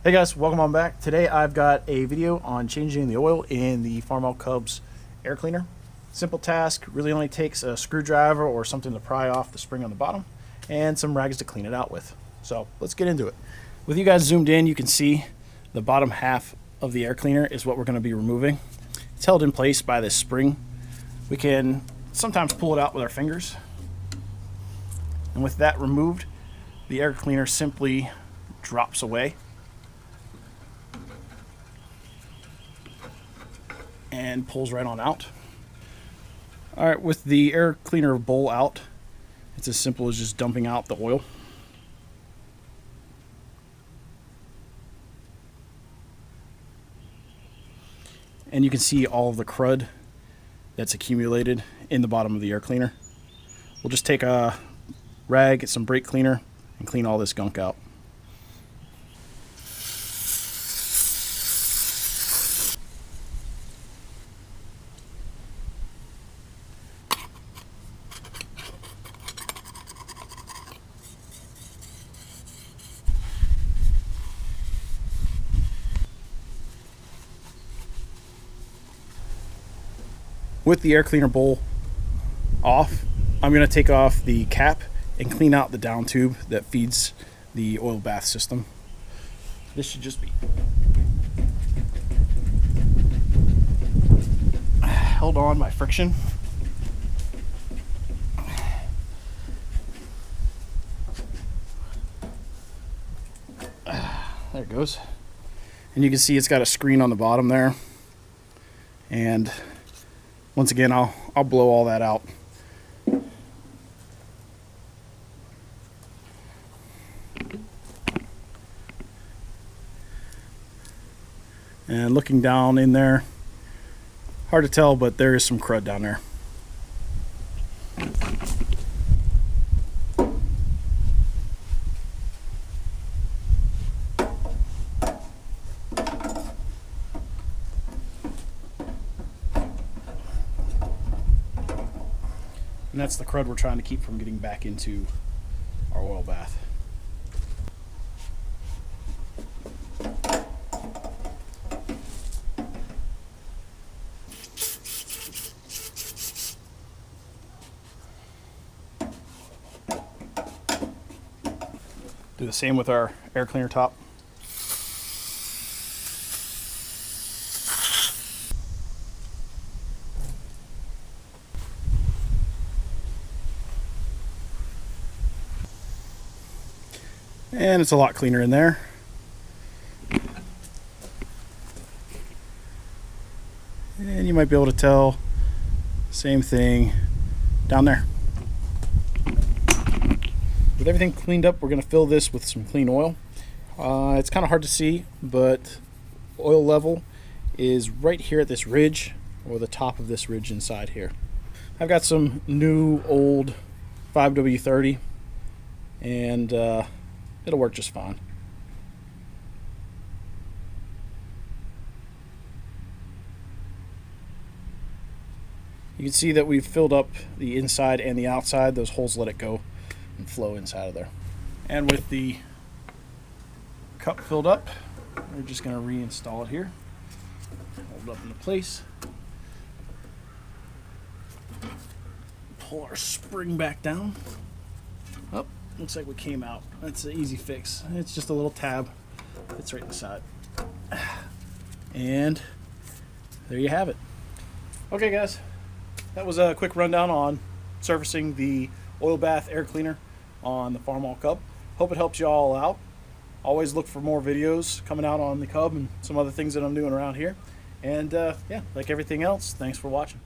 Hey guys, welcome on back. Today I've got a video on changing the oil in the Farmall Cub's air cleaner. Simple task, really only takes a screwdriver or something to pry off the spring on the bottom and some rags to clean it out with. So let's get into it. With you guys zoomed in, you can see the bottom half of the air cleaner is what we're going to be removing. It's held in place by this spring. We can sometimes pull it out with our fingers. And with that removed, the air cleaner simply drops away and pulls right on out. Alright, with the air cleaner bowl out, it's as simple as just dumping out the oil. And you can see all of the crud that's accumulated in the bottom of the air cleaner. We'll just take a rag, get some brake cleaner, and clean all this gunk out. With the air cleaner bowl off, I'm going to take off the cap and clean out the down tube that feeds the oil bath system. This should just be held on by friction. There it goes. And you can see it's got a screen on the bottom there. And once again, I'll blow all that out. And looking down in there, hard to tell, but there is some crud down there. And that's the crud we're trying to keep from getting back into our oil bath. Do the same with our air cleaner top. And it's a lot cleaner in there. And you might be able to tell, same thing down there. With everything cleaned up, we're going to fill this with some clean oil. It's kind of hard to see, but oil level is right here at this ridge, or the top of this ridge inside here. I've got some new old 5W30, and it'll work just fine. You can see that we've filled up the inside and the outside. Those holes let it go and flow inside of there. And with the cup filled up, we're just going to reinstall it here. Hold it up into place. Pull our spring back down. Oh, looks like we came out. That's an easy fix. It's just a little tab that's right inside. And there you have it. Okay guys, that was a quick rundown on servicing the oil bath air cleaner on the Farmall Cub. Hope it helps you all out. Always look for more videos coming out on the Cub and some other things that I'm doing around here. And yeah, like everything else, thanks for watching.